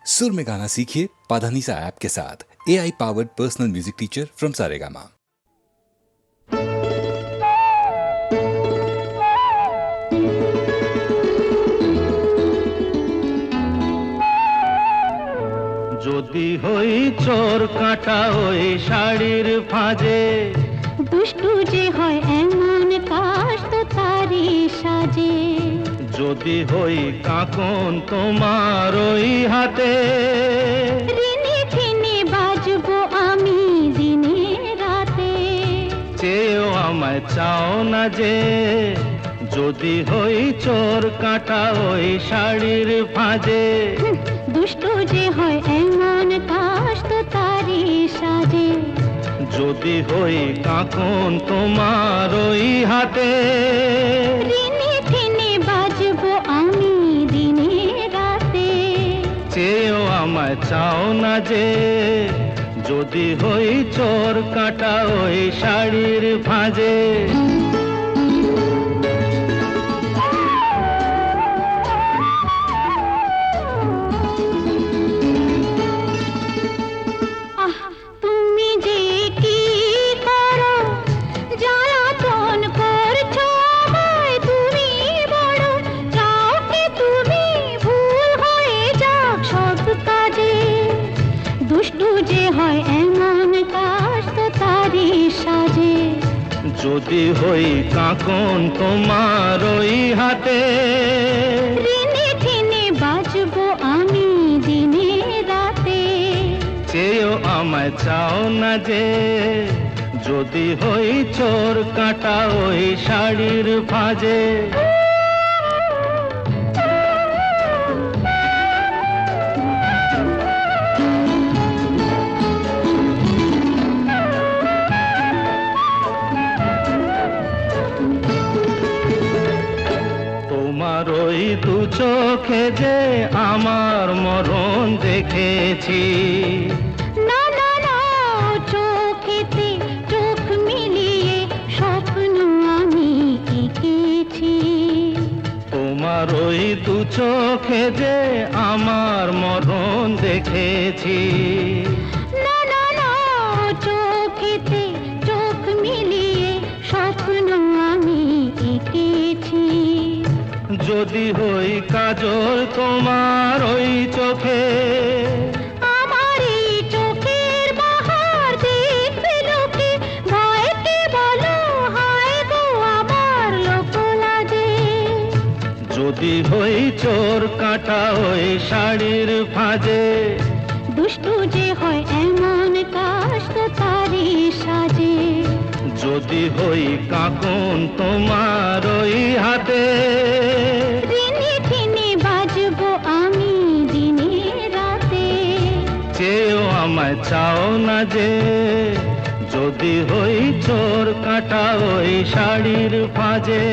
सुर में गाना सीखिए पाधानीसा ऐप के साथ। AI powered personal music teacher from Saregama. যদি হই চোর কাঁটা ওই শাড়ির ফাঁজে, দুষ্টু যে হয় এমন কাশ তো তারি সাজে। যদি হই কাঁকন তোমার ওই হাতে, ঋণে খিনে বাজবো আমি দিনে রাতে। চেয়েও আমায় চাও না যে, যদি হই চোর কাঁটা ওই শাড়ির ফাঁজে। দুষ্টু যে হয় এমন কাশ তো তারি সাজে। যদি হই কাঁকন তোমার ওই হাতে, ঋণে খিনে বাজবো আমি দিনে রাতে। চেয়েও আমায় চাও না যে, যদি হই চোর কাঁটা ওই শাড়ির ফাঁজে। তুমি যে কি করো, জ্বালাতন করছো আমায় তুমি বড়। চাও কি তুমি ভুল হয়ে যাক সব কাজে। দুষ্টু যে হয় এমন কাশ তো তারি সাজে। যদি হই কাঁকন তোমার ওই হাতে, ঋণে খিনে বাজবো আমি দিনে রাতে। চেয়েও আমায় চাও না যে, যদি হই চোর কাঁটা ওই শাড়ির ফাঁজে। তোমার ওই দু চোখে যে আমার মরণ দেখেছি। না না না, চোখেতে চোখ মিলিয়ে স্বপ্ন আমি এঁকেছি। তোমার ওই দু চোখে যে আমার মরণ দেখেছি। না না না, চোখেতে চোখ মিলিয়ে স্বপ্ন আমি এঁকেছি। যদি হই কাজল তোমার ওই চোখে, আমার এই চোখের বাহার দেখবে লোকে। ভয়কে বলো হায় গো আমার লোক লাজে। যদি হই চোর কাঁটা ওই শাড়ির ফাঁজে। দুষ্টু যে হয় এমন কাশ তো তারি সাজে। যদি হই কাঁকন তোমার ওই হাতে, ঋণে খিনে বাজবো আমি দিনে রাতে। চেয়েও আমায় চাও না যে, যদি হই চোর কাঁটা ওই শাড়ির ফাঁজে।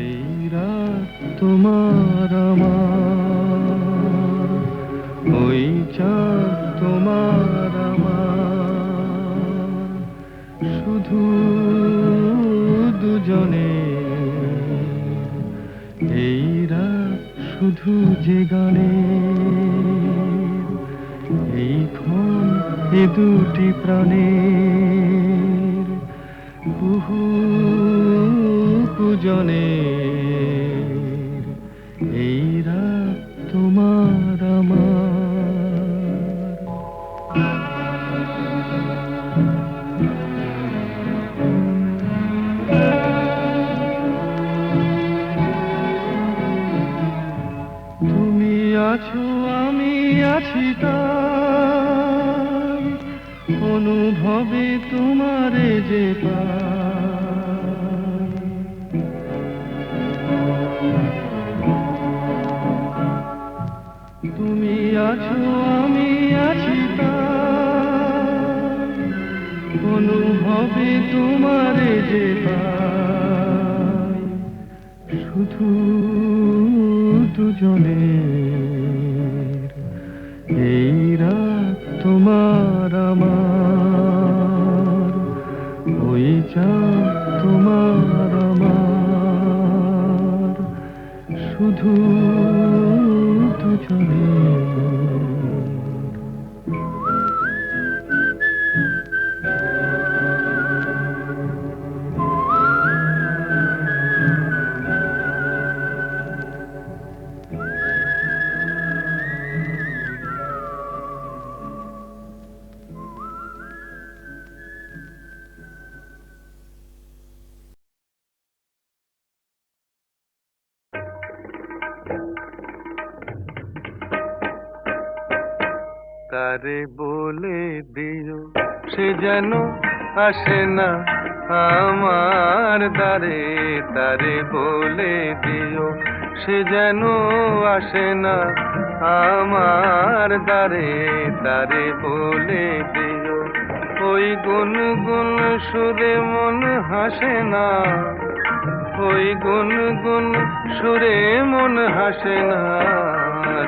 এই রাত তোমার আমার, ওই চাঁদ তোমার আমার, শুধু দুজনে। এই রাত শুধু যে গানে, এই ক্ষণ এ দুটি প্রাণের কুহু পূজনের। এই আছো আমি আছি তাই অনুভবে তোমারে যে পাই। তুমি আছো আমি আছি তাই অনুভবে তোমারে যে পাই। শুধু দুজনের এই রাত তোমার আমার, ওই চাঁদ তোমার আমার, শুধু দুজনের। তারে বলে দিও সে যেন আসে না আমার দ্বারে, তারে বলে দিও সে যেন আসে না আমার দ্বারে, তারে বলে দিও ওই গুনগুন সুরে মন হাসে না, ওই গুনগুন সুরে মন হাসে না,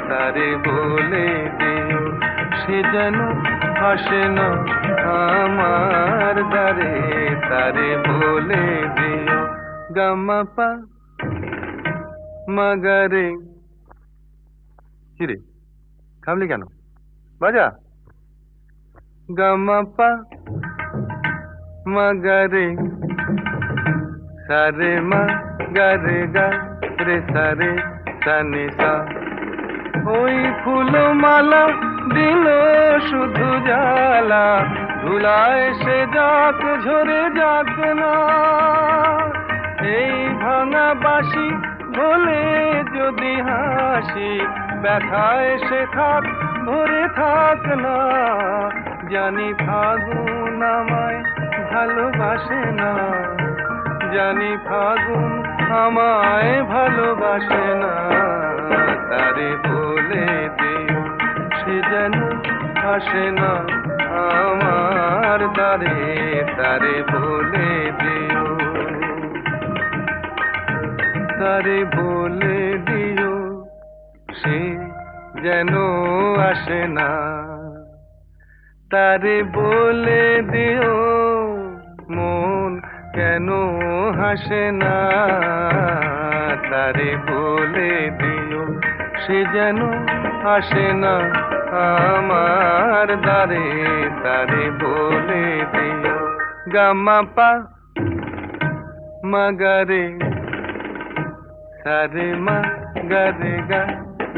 তারে বলে দিও সে যেন আসে না আমার দ্বারে, তারে বলে দিও। গামা পা মাগারে। কিরে থামলি কেন? বাজা। গামা পা মাগারে সারে মা গারে গা রে সারে সানে সা। ওই ফুলমালা দিল শুধু জ্বালা, ধুলায় সে যাক ঝরে যাক না, এই ভাঙা বাঁশি ভোলে যদি হাসি, ব্যথায় সে থাক ভরে থাক না। জানি ফাগুন আমায় ভালোবাসে না, জানি ফাগুন আমায় ভালোবাসে না, তারে বলে দিও সে যেন আসে না আমার দ্বারে, তারে বলে দিও, তারে বলে দিও সে যেন আসে না, তারে বলে দিও মন কেন হাসে না, তারে বলে দিও সে যেন আসে না আমার দ্বারে, তারে বলে দিও। গামা পা মাগারে সারে মা গারে গা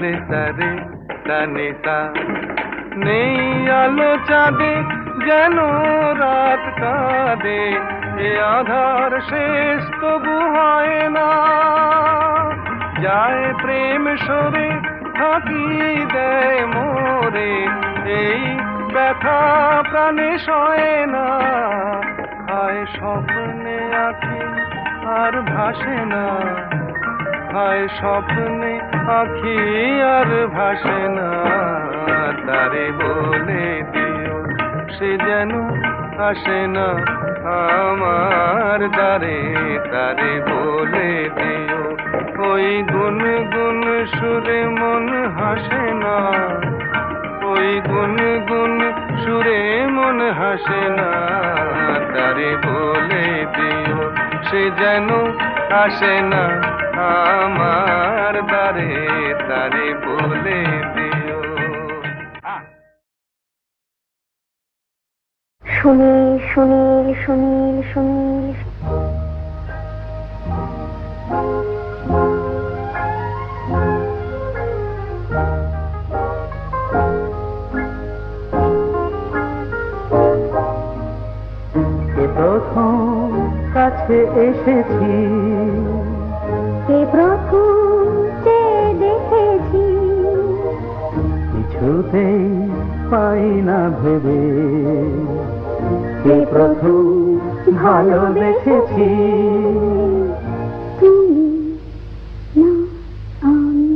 রে সারে সানে সা। নেই আলো চাঁদে যেন রাত কাঁদে, এ আধার শেষ তবু হয় না, যায় প্রেম সরে থাকি দেয় মোরে, এই ব্যথা প্রাণে সয় না, হায় স্বপ্নে আঁখি আর ভাসে না, হায় স্বপ্নে আঁখি আর ভাসে না, তারে বলে দিও সে যেন আসে না আমার দ্বারে, তারে বলে দিও ওই গুনগুন সুরে মন হাসে না, ওই গুনগুন সুরে মন হাসে না, তারে বলে দিও সে যেন আসে না আমার দ্বারে, তারে বলে দিও। সুনীল সুনীল সুনীল সুনীল প্রথম কাছে এসেছি, কে প্রথম যে দেখেছি, পাই না ভেবে কে প্রথম ভালোবেসেছি তুমি না আমি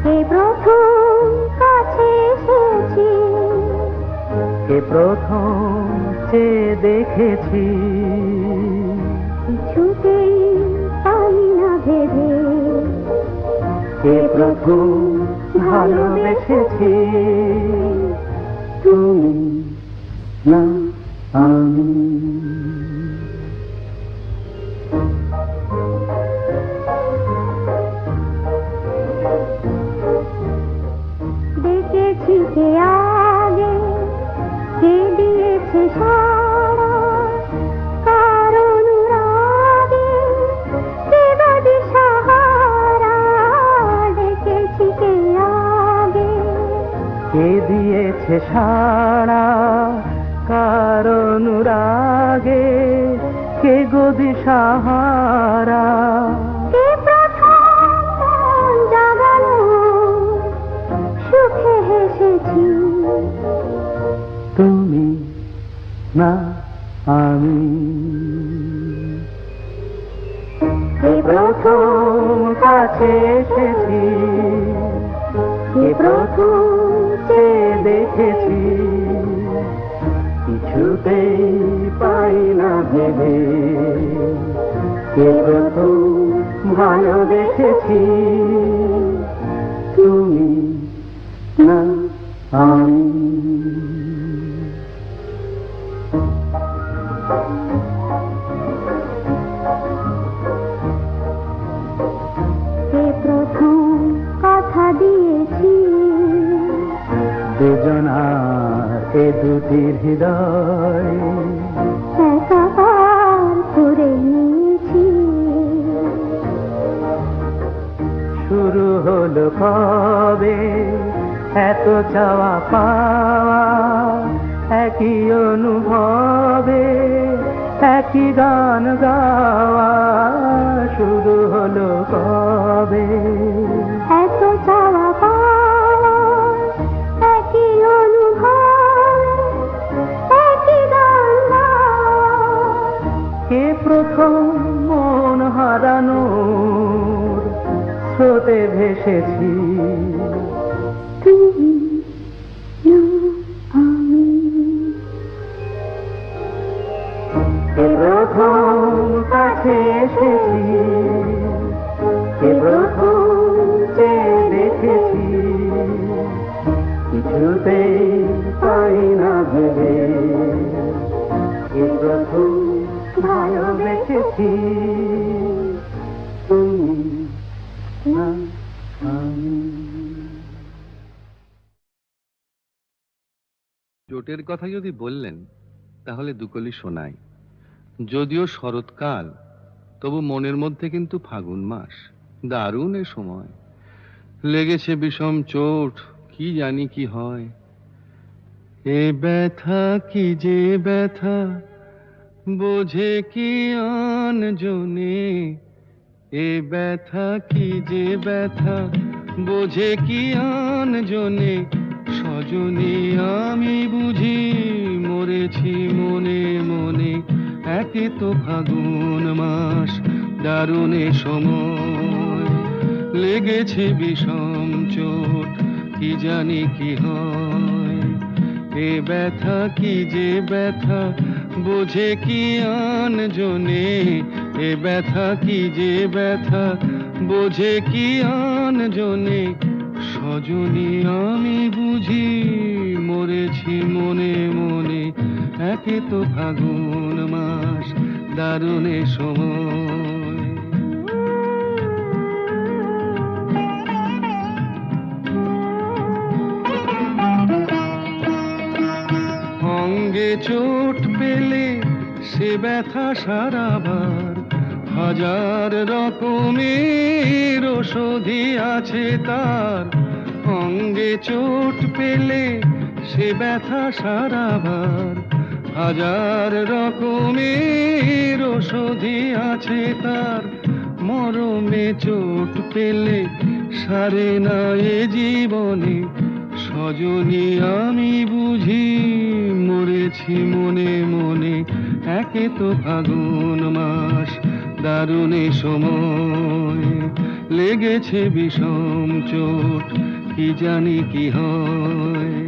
কে প্রথম কাছে এসেছি কে প্রথম চেয়ে দেখেছি কিছুতেই পাই না ভেবে কে প্রথম ভালোবেসেছি তুমি না আমি দেখেছি কে আগে কে দিয়েছে সারা কারণ রাগে কে বাদে সাহারা দেখেছি কে আগে কে দিয়েছে সাড়া কার অনুরাগে কে গদি সাহারা কে প্রথম মন জাগালো সুখে হেসেছি তুমি না আমি কে প্রথম কাছে এসেছি কে প্রথম চেয়ে দেখেছি কিছুতেই পাই না ভেবে কে প্রথম ভালোবেসেছি তুমি না আমি কে প্রথম কথা দিয়েছি দুজনার এ দুটি হৃদয় একাকার করে নিয়েছি শুরু হলো কবে এত চাওয়া পাওয়া একই অনুভবে একই গান গাওয়া শুরু হলো কবে এত চাওয়া পাওয়া একই অনুভব একই গান গাওয়া কে প্রথম মন হারানোর স্রোতে ভেসেছি তুমি না আমি কে প্রথম কাছে এসেছি কে প্রথম চেয়ে দেখেছি কিছুতেই পাই না ভেবে কে প্রথম ভালোবেসেছি তুমি না আমি চোটের কথা যদি বললেন তাহলে দুকলি শোনাই। যদিও শরৎকাল, তবু মনের মধ্যে কিন্তু ফাগুন মাস, দারুণ এ সময়। লেগেছে বিষম চোট, কি জানি কি হয়। এ ব্যথা কি যে ব্যথা, বোঝে কি আন জনে। এ ব্যথা কি যে ব্যথা, বোঝে কি আন জনে। সজনী আমি বুঝি মরেছি মনে মনে। একে তো ফাগুন মাস, দারুণ এ সময়। লেগেছে বিষম চোট, কি জানি কি হয়। এ ব্যথা কি যে ব্যথা, বোঝে কি আন জনে। এ ব্যথা কি যে ব্যথা, বোঝে কি আন জনে। সজনী আমি বুঝি মরেছি মনে মনে। একে তো ফাগুন মাস, দারুণ এ সময়। অঙ্গে চোট পেলে সে ব্যথা সারাবার, হাজার রকমের ওষুধি আছে তার। অঙ্গে চোট পেলে সে ব্যথা সারাবার, হাজার রকমের ওষুধি আছে তার। মরমে চোট পেলে সারে না এ জীবনে সজনী আমি বুঝি মরেছি মনে মনে একে তো ফাগুন মাস দারুণে সময় লেগেছে বিষম চোট কি জানি কি হয়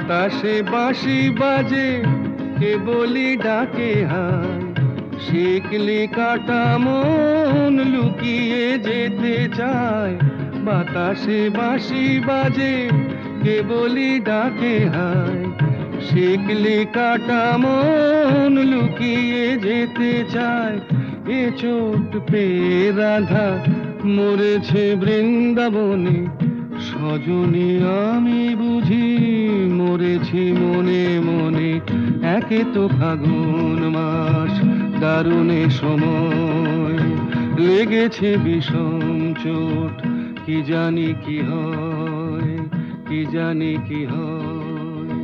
বাতাসে বাঁশি বাজে কে বলি ডাকে হায় শিকলি কাটা মন লুকিয়ে যেতে চায় বাতাসে বাঁশি বাজে কে বলি ডাকে হায় শিকলি কাটা মন লুকিয়ে যেতে চায় এ চোট পেয়ে রাধা মরেছে বৃন্দাবনে সজনী আমি বুঝি মরেছি মনে মনে একে তো ফাগুন মাস দারুণে সময় লেগেছে বিষম চোট কি জানি কি হয় কি জানি কি হয়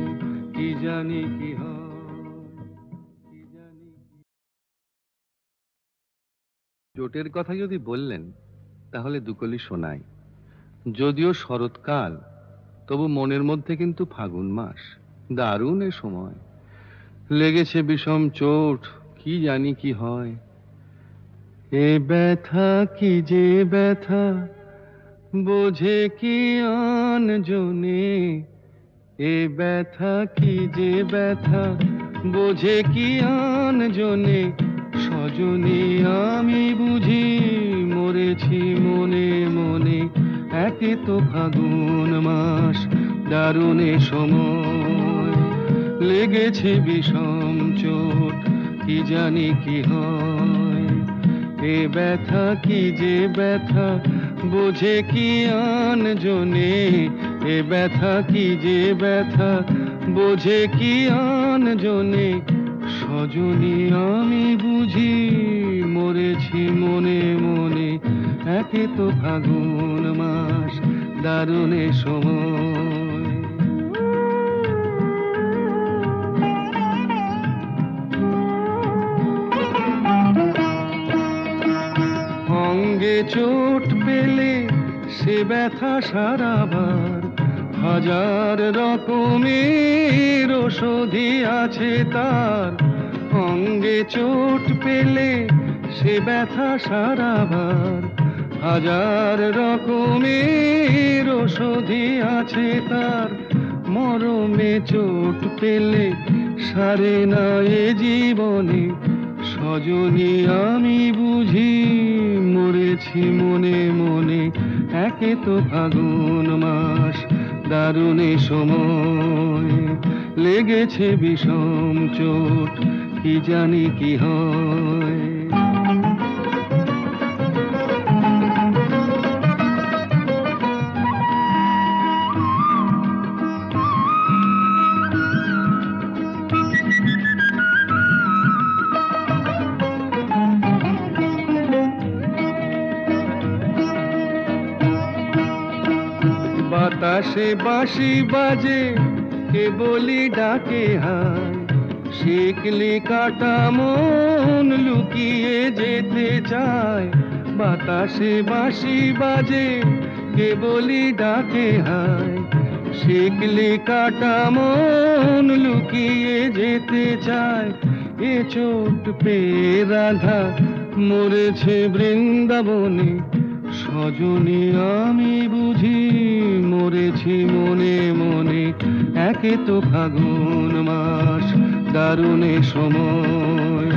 কি জানি কি হয় কি জানি চোটের কথা যদি বললেন তাহলে দুকলি শোনাই যদিও শরৎকাল তবু মনের মধ্যে কিন্তু ফাগুন মাস দারুণ এ সময় লেগেছে বিষম চোট কি জানি কি হয় এ ব্যথা কি যে ব্যথা বোঝে কি আন জনে এ ব্যথা কি যে ব্যথা বোঝে কি আন জনে সজনী আমি বুঝি মরেছি মনে মনে একে তো ফাগুন মাস দারুণে সময় লেগেছে বিষম চোট কি জানি কি হয় এ ব্যথা কি যে ব্যথা বোঝে কি আন জনে এ ব্যথা কি যে ব্যথা বোঝে কি আন জনে সজনী আমি বুঝি মরেছি মনে মনে একে তো ফাগুন মাস দারুণে সময় অঙ্গে চোট পেলে সে ব্যথা সারাবার হাজার রকমের ওষুধি আছে তার অঙ্গে চোট পেলে সে ব্যথা সারাবার হাজার রকমের ওষুধি আছে তার মরমে চোট পেলে সারে না এ জীবনে সজনী আমি বুঝি মরেছি মনে মনে একে তো ফাগুন মাস দারুণে সময় লেগেছে বিষম চোট কি জানি কি হয় বাতাসে বাঁশি বাজে কে বলি ডাকে হায় শিকলি কাটা মন লুকিয়ে যেতে চায় বাতাসে বাঁশি বাজে কে বলি ডাকে হায় শিকলি কাটা মন লুকিয়ে যেতে চায় এ চোট পেয়ে রাধা মরেছে বৃন্দাবনে সজনী আমি বুঝি মরেছি মনে মনে একে তো ফাগুন মাস দারুণে সময়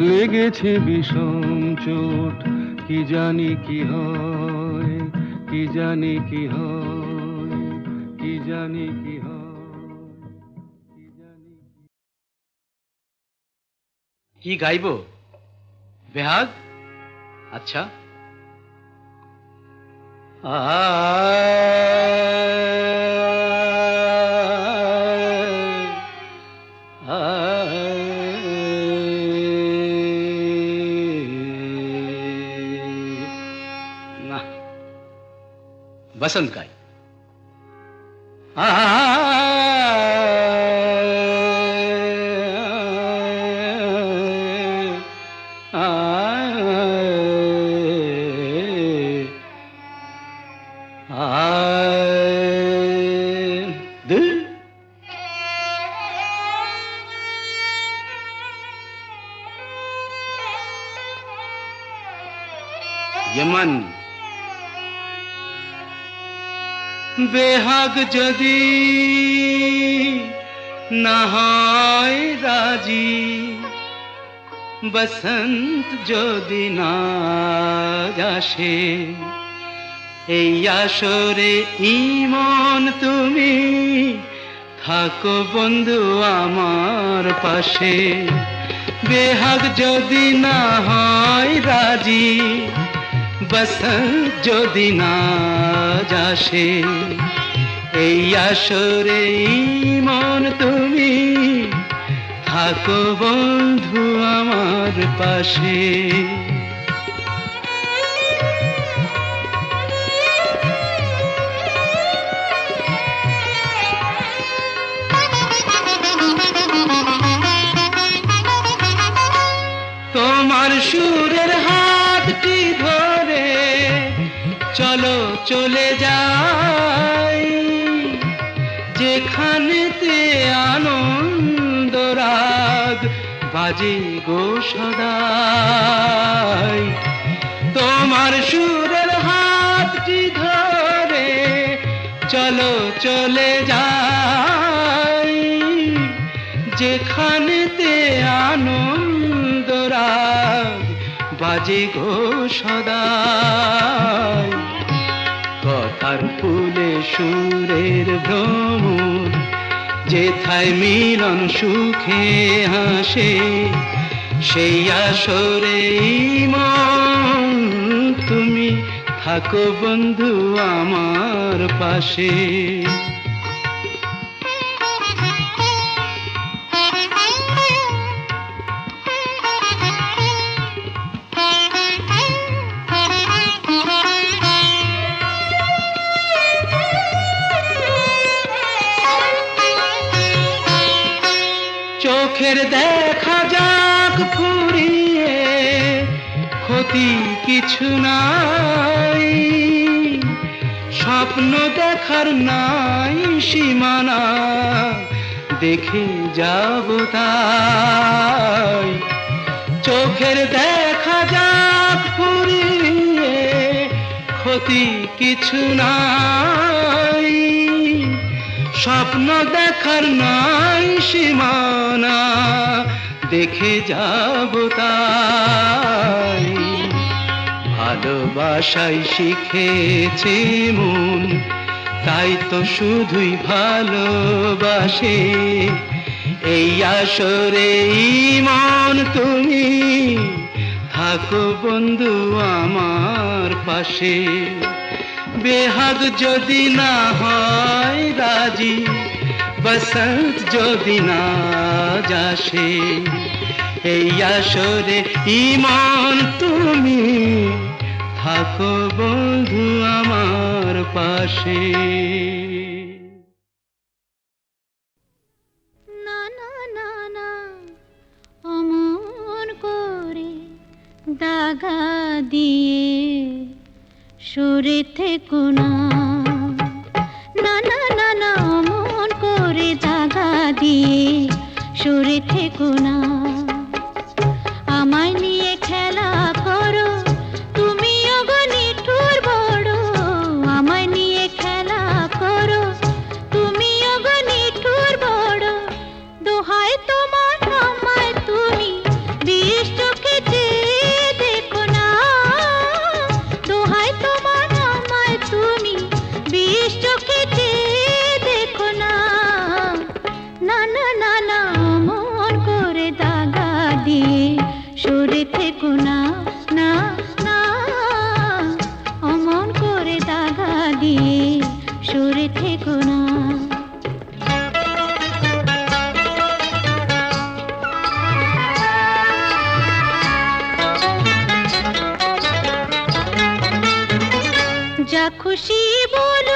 লেগেছে বিষম চোট কি জানি কি হয় কি জানি কি হয় কি জানি কি হয় কি জানি কি গাইবো বেহাগ আচ্ছা बसंत गाई। यमन बेहाग जदि ना হয় রাজি, বসন্ত যদি না আসে, এই আসরে ইমন তুমি থাকো বন্ধু আমার পাশে। বেহাগ যদি না হয় রাজি, বসন্ত যদি না আসে, এই আসরে মন তুমি থাকো বন্ধু আমার পাশে। তোমার সুরের হাতটি ধরে চলো চলে যাই, যেখানেতে আনন্দ রাগ বাজে গো সদাই। তোমার সুরের হাতটি ধরে চলো চলে যাই, যেখানেতে আনন্দ রাগ বাজে গো সদাই। কথার ফুলে সুরের ভ্রমর, যেথায় মিলন সুখে হাসে, সেই আসরে মন তুমি থাকো বন্ধু আমার পাশে। চোখের দেখা যাক ফুরিয়ে, ক্ষতি কিছু নাই, স্বপ্ন দেখার নাই সীমানা, দেখে যাব তাই। চোখের দেখা যাক ফুরিয়ে, ক্ষতি কিছু নাই, স্বপ্ন দেখার নাই সীমানা, দেখে যাব তাই। ভালোবাসাই শিখেছে মন, তাই তো শুধুই ভালোবাসে, এই আসরে মন তুমি থাকো বন্ধু আমার পাশে। বেহাগ যদি না হয় রাজি, বসন্ত যদি না আসে, এই আসরে ইমন তুমি থাকো বন্ধু আমার পাশে। না না না না, অমন করে দাগা দিয়ে সরে থেকো না। না না না না, অমন করে দাগা দিয়ে সরে থেকো না। আমায় নিয়ে খেলা করো তুমি ওগো নিঠুর বড়, আমায় নিয়ে খেলা করো তুমি ওগো নিঠুর বড়। দোহাই তোমার আমায় তুমি বিষ চোখে চেয়ে দেখো না। দোহাই তোমার আমায় তুমি বিষ চোখে চেয়ে দেখো না। না না না না, অমন করে দাগা দিয়ে সরে থেকো না। না না, অমন করে দাগা দিয়ে সরে থেকো না। যা খুশি বল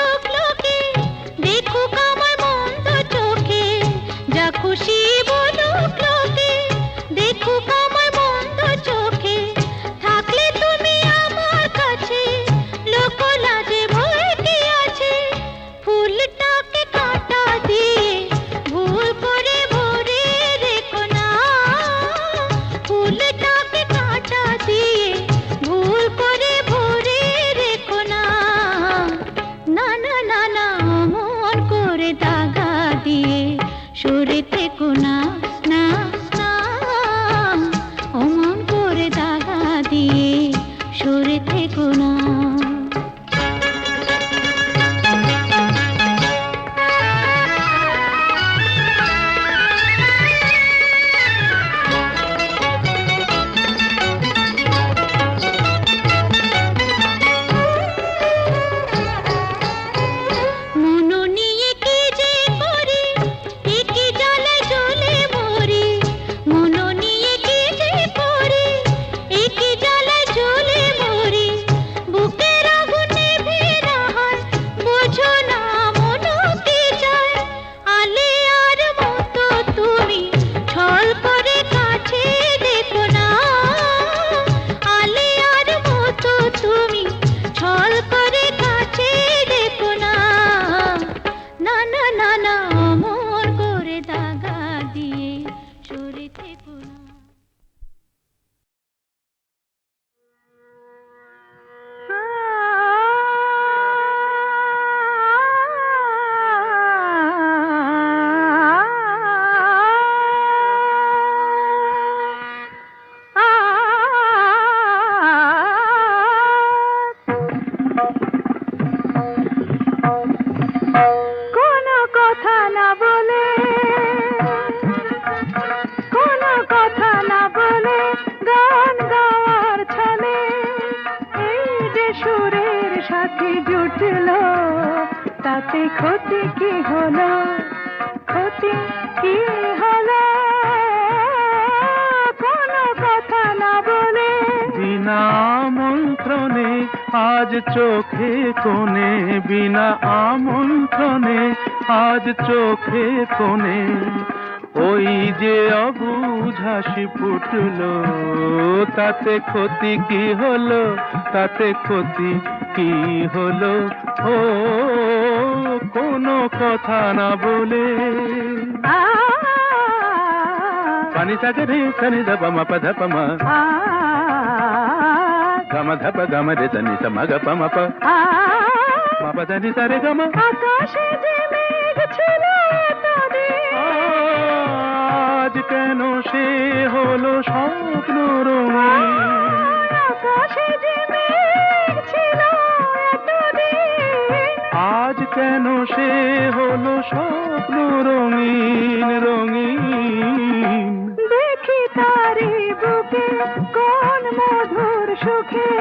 দেখো না। কোনো কথা না বলে, কোনো কথা না বলে গান গাওয়ার ছলে এই যে সুরের সাথে জুটলো, তাতে ক্ষতি কি হলো, ক্ষতি কি হলো? কোনো কথা না বলে বিনা আমন্ত্রণে আজ চোখে কোণে, বিনা আমন্ত্রণে আজ চোখে কোণে ওই যে অবুঝ হাসি ফুটলো, তাতে ক্ষতি কি হলো, তাতে ক্ষতি কি হলো? ও কোনো কথা না বলে। পানি সাগে রে সনি ধপ ম পধ পম গম ধপ গম রে সনি সম গ পম প ম পধ নি সরে গম। আকাশে যে মেঘ ছিল এতদিন, আজ কেন সে হলো স্বপ্ন রঙিন, আকাশে যে মেঘ ছিল এতদিন, আজ কেন সে হলো স্বপ্ন রঙিন রঙিন। দেখি তারি বুকে কোন মধুর সুখে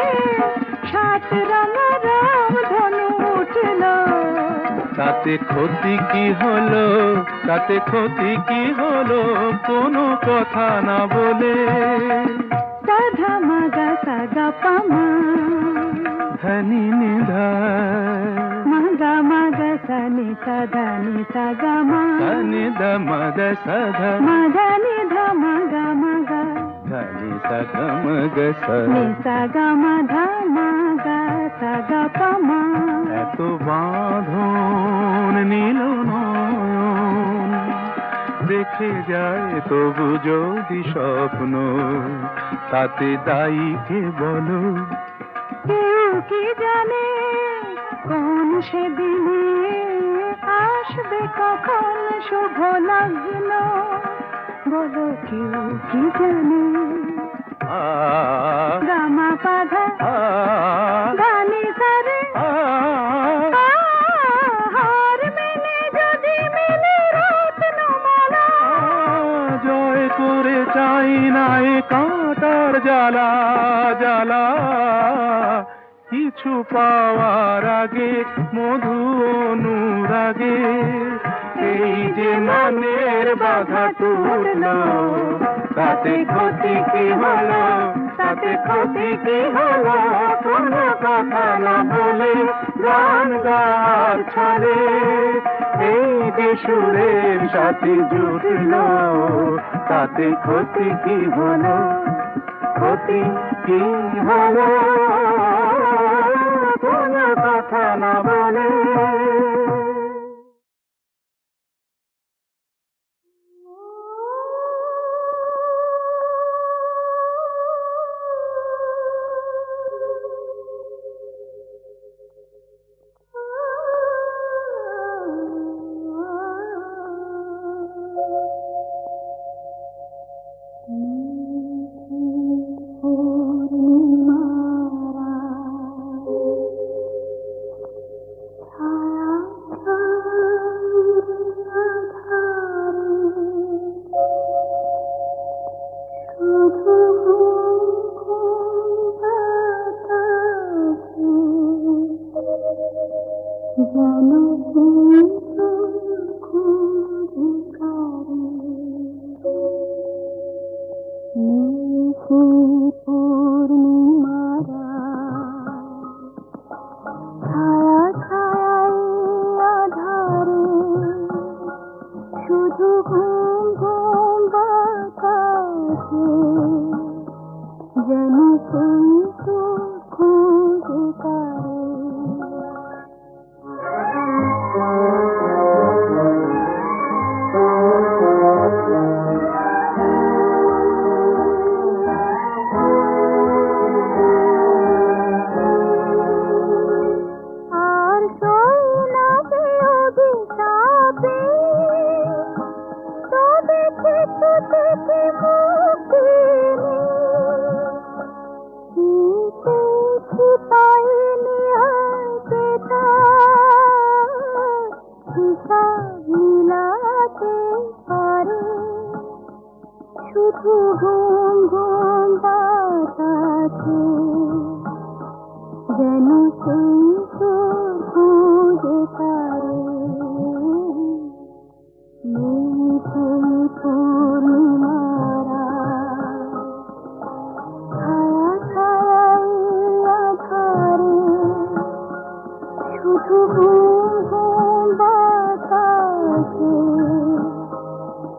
সাত রঙা রাম ধনু উঠল, তাতে ক্ষতি কি হলো, তাতে ক্ষতি কি হলো? কোনো কথা না বলে। সাধা মাগা সাগা পামা, ধনি নিধা মাগা মাগা সানি সাধা নি সাগা মা, সনি দ মগ সধ মাগা নি ধা মাগা মাগা ধনি সগ মগ স। নি সাগা মা ধা মাগা সাগা পামা। এত বাঁধন নীল নয়ন দেখে যায় তবু যদি স্বপ্ন, তাতে দায়ী কে বলো? কেউ কি জানে কোন সেদিনে আসবে কখন শুভ লগ্ন, বলো কেউ কি জানে? আ গামা পাধা আ গানি সারে আ হার মেলে যদি মেলে রত্নমালা, জয় করে চাই না এ কাঁটার জ্বালা জ্বালা, কিছু পাওয়ার আগে মধু অনুরাগে এই যে মনের বাধা টুটলো, তাতে ক্ষতি কি হলো, তাতে ক্ষতি কি হলো? কোনো কথা না বলে গান গাওয়ার ছলে এই যে সুরের সাথে জুটলো, তাতে ক্ষতি কি হলো, ক্ষতি কি হলো? কোনো কথা না বলে। কি মুক্তি কি পাইনি হাতে হিসাব মিলাতে পারে শুধু ঘুম ঘুম বাতাসে যেন সেই সুর খুঁজে পারে নেই সেই পূর্ণিমারা ছায়া ছায়াই আধারে শুধু ঘুম ঘুম বাতাসে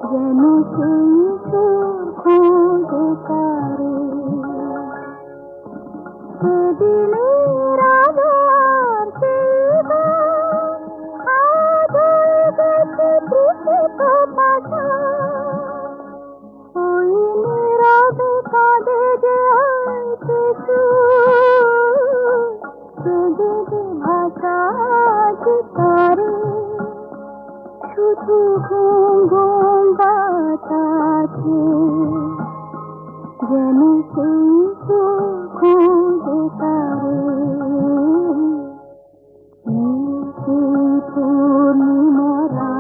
যেন সেই সুর খুঁজে পারে সেদিনের আধার সেই গান আজ হয়ে গেছে তৃষিত পাতা ওই নীরবে কাঁদে যে কিছু কেঁদে যে ভাষা আজ তারে শুধু ঘুম ঘুম বাতাসে যেন সেই সুর খুঁজে পারে সেই পূর্ণিমারা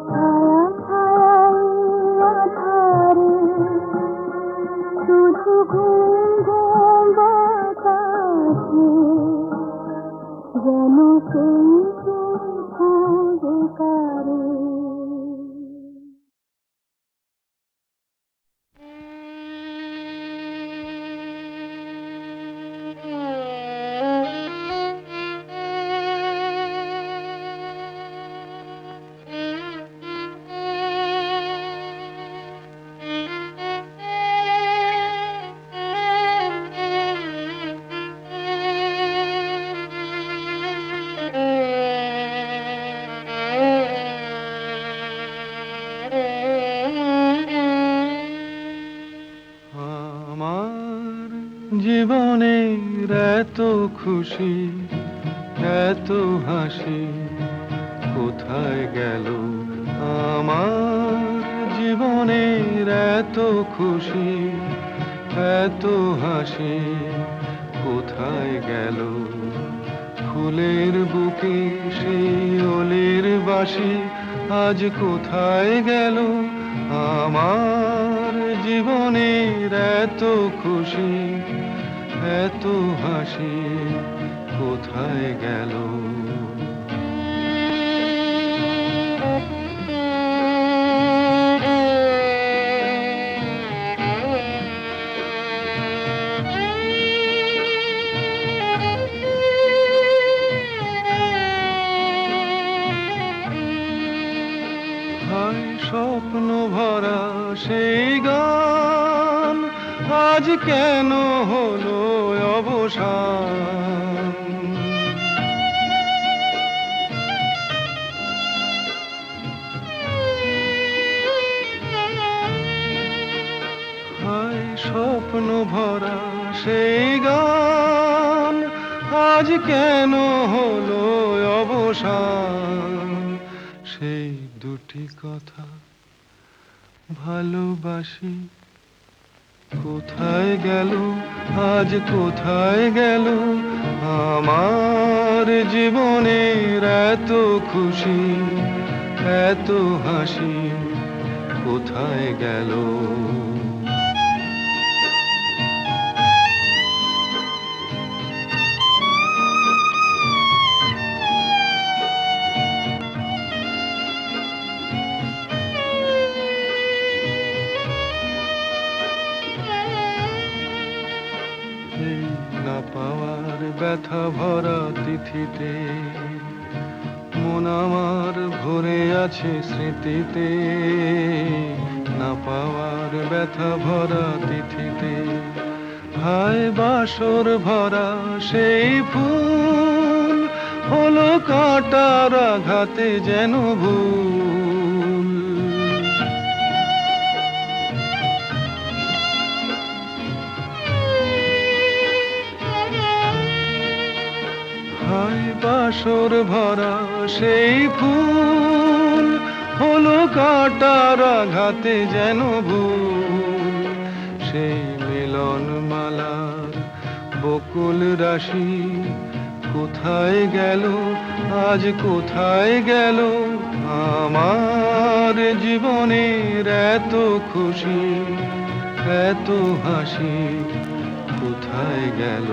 ছায়া ছায়াই আধারে শুধু ঘুম ঘুম বাতাসে যেন সেই সুর খুঁজে পারে আমার জীবনের এত খুশি এত হাসি কোথায় গেল আমার জীবনের এত খুশি এত হাসি কোথায় গেল ফুলের বুকে সেই ওলের বাসি আজ কোথায় গেল আমার জীবনের এত খুশি এত হাসি কোথায় গেল হায় স্বপ্ন ভরা সেই গান আজ কেন হলো অবসান হায় স্বপ্ন ভরা সেই গান আজ কেন হলো অবসান সেই দুটি কথা ভালোবাসি কোথায় গেল আজ কোথায় গেল আমার জীবনের এত খুশি এত হাসি কোথায় গেল এই না পাওয়ার ব্যথা ভরা তিথিতে মন আমার ভরে আছে স্মৃতিতে না পাওয়ার ব্যথা ভরা তিথিতে হায় বাসর ভরা সেই ফুল হলো কাঁটার আঘাতে যেন ভুল হায় বাসর ভরা সেই ফুল হলো কাটার আঘাতে যেন ভুল সেই মিলন মালার বকুল রাশি কোথায় গেল আজ কোথায় গেল আমার জীবনের এত খুশি এত হাসি কোথায় গেল